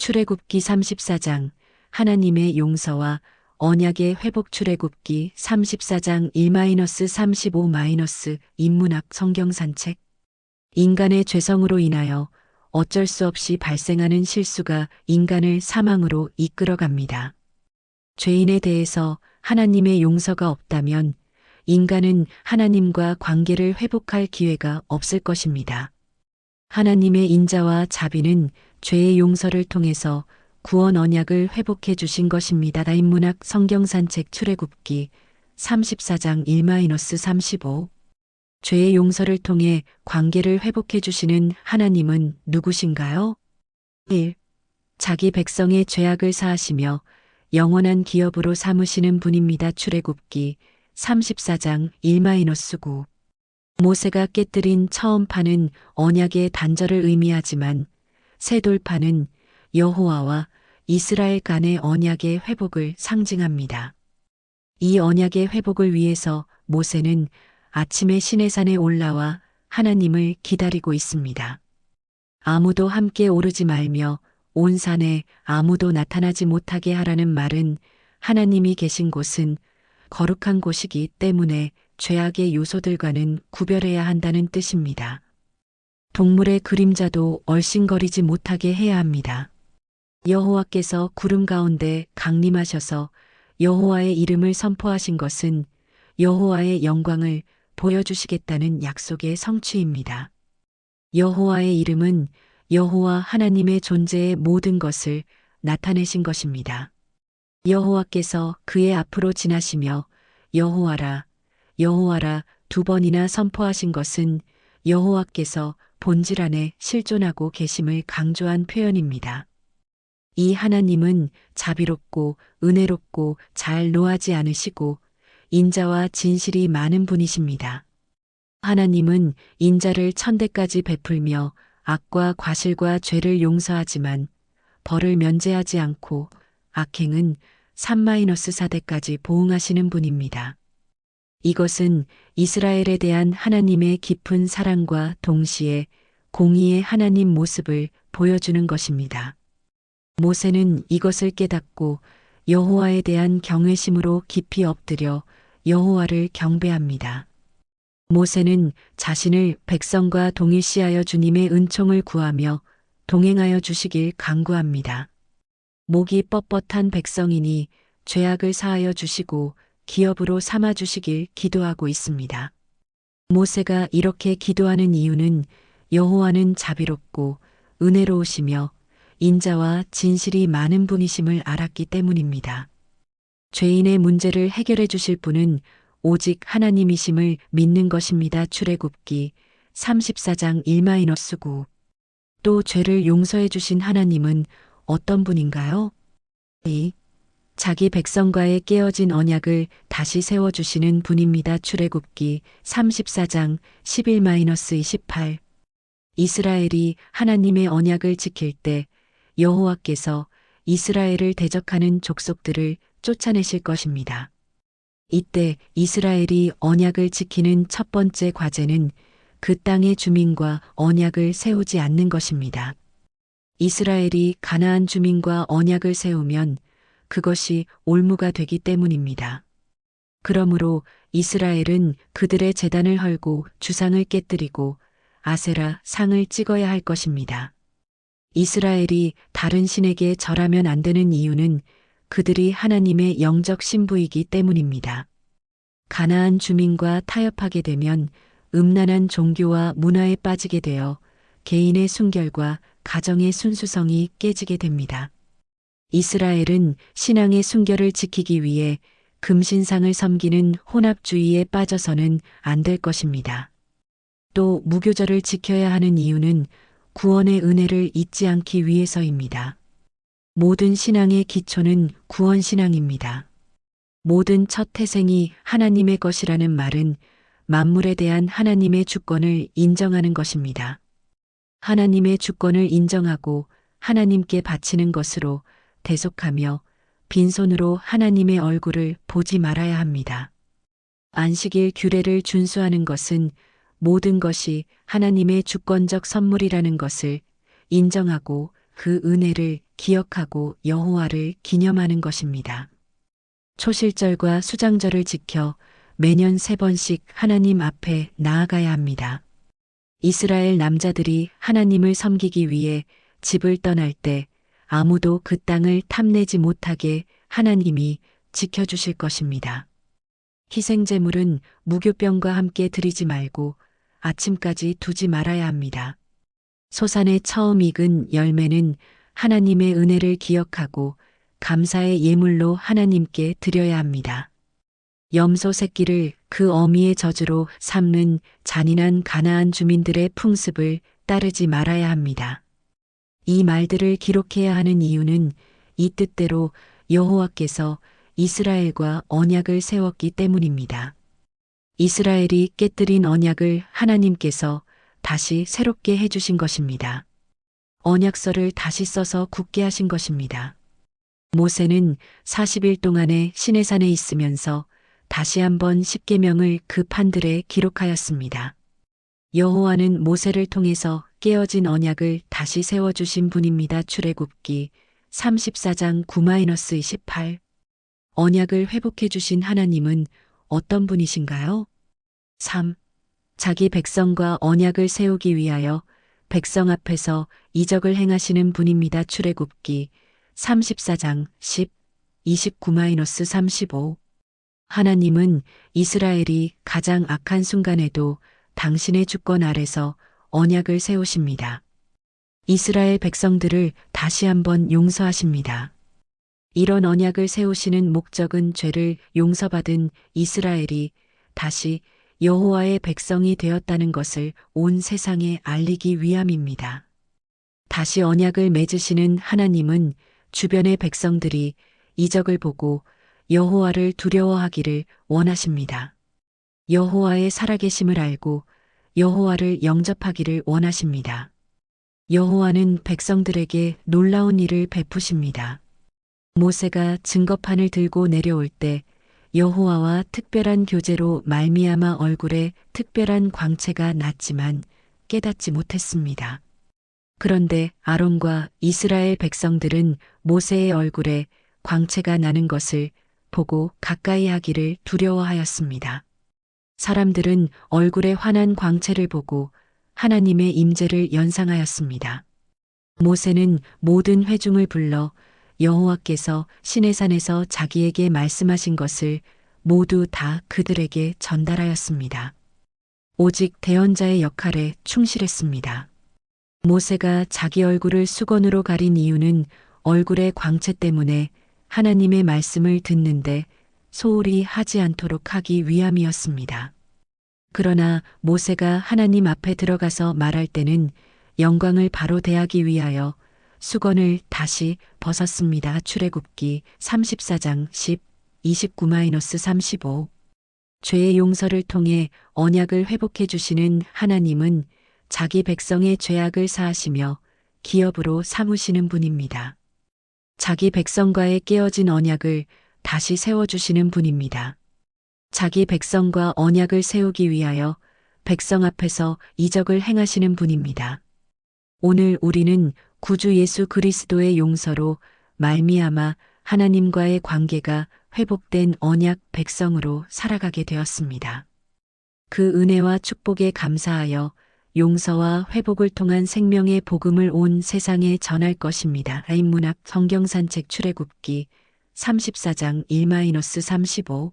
출애굽기 34장 하나님의 용서와 언약의 회복. 출애굽기 34장 1-35- 인문학 성경 산책. 인간의 죄성으로 인하여 어쩔 수 없이 발생하는 실수가 인간을 사망으로 이끌어갑니다. 죄인에 대해서 하나님의 용서가 없다면 인간은 하나님과 관계를 회복할 기회가 없을 것입니다. 하나님의 인자와 자비는 죄의 용서를 통해서 구원 언약을 회복해 주신 것입니다. 인문학 성경 산책. 출애굽기 34장 1-35. 죄의 용서를 통해 관계를 회복해 주시는 하나님은 누구신가요? 1. 자기 백성의 죄악을 사하시며 영원한 기업으로 삼으시는 분입니다. 출애굽기 34장 1-9. 모세가 깨뜨린 처음판은 언약의 단절을 의미하지만 새 돌판은 여호와와 이스라엘 간의 언약의 회복을 상징합니다. 이 언약의 회복을 위해서 모세는 아침에 시내산에 올라와 하나님을 기다리고 있습니다. 아무도 함께 오르지 말며 온 산에 아무도 나타나지 못하게 하라는 말은 하나님이 계신 곳은 거룩한 곳이기 때문에 죄악의 요소들과는 구별해야 한다는 뜻입니다. 동물의 그림자도 얼씬거리지 못하게 해야 합니다. 여호와께서 구름 가운데 강림하셔서 여호와의 이름을 선포하신 것은 여호와의 영광을 보여주시겠다는 약속의 성취입니다. 여호와의 이름은 여호와 하나님의 존재의 모든 것을 나타내신 것입니다. 여호와께서 그의 앞으로 지나시며 여호와라, 여호와라 2번이나 선포하신 것은 여호와께서 본질 안에 실존하고 계심을 강조한 표현입니다. 이 하나님은 자비롭고 은혜롭고 잘 노하지 않으시고 인자와 진실이 많은 분이십니다. 하나님은 인자를 천대까지 베풀며 악과 과실과 죄를 용서하지만 벌을 면제하지 않고 악행은 3-4대까지 보응하시는 분입니다. 이것은 이스라엘에 대한 하나님의 깊은 사랑과 동시에 공의의 하나님 모습을 보여주는 것입니다. 모세는 이것을 깨닫고 여호와에 대한 경외심으로 깊이 엎드려 여호와를 경배합니다. 모세는 자신을 백성과 동일시하여 주님의 은총을 구하며 동행하여 주시길 간구합니다. 목이 뻣뻣한 백성이니 죄악을 사하여 주시고 기업으로 삼아 주시길 기도하고 있습니다. 모세가 이렇게 기도하는 이유는 여호와는 자비롭고 은혜로우시며 인자와 진실이 많은 분이심을 알았기 때문입니다. 죄인의 문제를 해결해 주실 분은 오직 하나님이심을 믿는 것입니다. 출애굽기 34장 1-9. 또 죄를 용서해 주신 하나님은 어떤 분인가요? 2. 자기 백성과의 깨어진 언약을 다시 세워주시는 분입니다. 출애굽기 34장 11-28. 이스라엘이 하나님의 언약을 지킬 때 여호와께서 이스라엘을 대적하는 족속들을 쫓아내실 것입니다. 이때 이스라엘이 언약을 지키는 첫 번째 과제는 그 땅의 주민과 언약을 세우지 않는 것입니다. 이스라엘이 가나안 주민과 언약을 세우면 그것이 올무가 되기 때문입니다. 그러므로 이스라엘은 그들의 제단을 헐고 주상을 깨뜨리고 아세라 상을 찍어야 할 것입니다. 이스라엘이 다른 신에게 절하면 안 되는 이유는 그들이 하나님의 영적 신부이기 때문입니다. 가나안 주민과 타협하게 되면 음란한 종교와 문화에 빠지게 되어 개인의 순결과 가정의 순수성이 깨지게 됩니다. 이스라엘은 신앙의 순결을 지키기 위해 금신상을 섬기는 혼합주의에 빠져서는 안 될 것입니다. 또 무교절을 지켜야 하는 이유는 구원의 은혜를 잊지 않기 위해서입니다. 모든 신앙의 기초는 구원신앙입니다. 모든 첫 태생이 하나님의 것이라는 말은 만물에 대한 하나님의 주권을 인정하는 것입니다. 하나님의 주권을 인정하고 하나님께 바치는 것으로 대속하며 빈손으로 하나님의 얼굴을 보지 말아야 합니다. 안식일 규례를 준수하는 것은 모든 것이 하나님의 주권적 선물이라는 것을 인정하고 그 은혜를 기억하고 여호와를 기념하는 것입니다. 초실절과 수장절을 지켜 매년 3번씩 하나님 앞에 나아가야 합니다. 이스라엘 남자들이 하나님을 섬기기 위해 집을 떠날 때 아무도 그 땅을 탐내지 못하게 하나님이 지켜주실 것입니다. 희생제물은 무교병과 함께 드리지 말고 아침까지 두지 말아야 합니다. 소산에 처음 익은 열매는 하나님의 은혜를 기억하고 감사의 예물로 하나님께 드려야 합니다. 염소 새끼를 그 어미의 저주로 삼는 잔인한 가나안 주민들의 풍습을 따르지 말아야 합니다. 이 말들을 기록해야 하는 이유는 이 뜻대로 여호와께서 이스라엘과 언약을 세웠기 때문입니다. 이스라엘이 깨뜨린 언약을 하나님께서 다시 새롭게 해주신 것입니다. 언약서를 다시 써서 굳게 하신 것입니다. 모세는 40일 동안에 시내산에 있으면서 다시 한번 십계명을 그 판들에 기록하였습니다. 여호와는 모세를 통해서 깨어진 언약을 다시 세워주신 분입니다. 출애굽기 34장 9-28. 언약을 회복해 주신 하나님은 어떤 분이신가요? 3. 자기 백성과 언약을 세우기 위하여 백성 앞에서 이적을 행하시는 분입니다. 출애굽기 34장 10, 29-35. 하나님은 이스라엘이 가장 악한 순간에도 당신의 주권 아래서 언약을 세우십니다. 이스라엘 백성들을 다시 한번 용서하십니다. 이런 언약을 세우시는 목적은 죄를 용서받은 이스라엘이 다시 여호와의 백성이 되었다는 것을 온 세상에 알리기 위함입니다. 다시 언약을 맺으시는 하나님은 주변의 백성들이 이적을 보고 여호와를 두려워하기를 원하십니다. 여호와의 살아계심을 알고 여호와를 영접하기를 원하십니다. 여호와는 백성들에게 놀라운 일을 베푸십니다. 모세가 증거판을 들고 내려올 때 여호와와 특별한 교제로 말미암아 얼굴에 특별한 광채가 났지만 깨닫지 못했습니다. 그런데 아론과 이스라엘 백성들은 모세의 얼굴에 광채가 나는 것을 보고 가까이 하기를 두려워하였습니다. 사람들은 얼굴에 환한 광채를 보고 하나님의 임재를 연상하였습니다. 모세는 모든 회중을 불러 여호와께서 시내산에서 자기에게 말씀하신 것을 모두 다 그들에게 전달하였습니다. 오직 대언자의 역할에 충실했습니다. 모세가 자기 얼굴을 수건으로 가린 이유는 얼굴의 광채 때문에 하나님의 말씀을 듣는데 소홀히 하지 않도록 하기 위함이었습니다. 그러나 모세가 하나님 앞에 들어가서 말할 때는 영광을 바로 대하기 위하여 수건을 다시 벗었습니다. 출애굽기 34장 10, 29-35. 죄의 용서를 통해 언약을 회복해 주시는 하나님은 자기 백성의 죄악을 사하시며 기업으로 삼으시는 분입니다. 자기 백성과의 깨어진 언약을 다시 세워주시는 분입니다. 자기 백성과 언약을 세우기 위하여 백성 앞에서 이적을 행하시는 분입니다. 오늘 우리는 구주 예수 그리스도의 용서로 말미암아 하나님과의 관계가 회복된 언약 백성으로 살아가게 되었습니다. 그 은혜와 축복에 감사하여 용서와 회복을 통한 생명의 복음을 온 세상에 전할 것입니다. 인문학 성경산책 출애굽기 34장 1-35.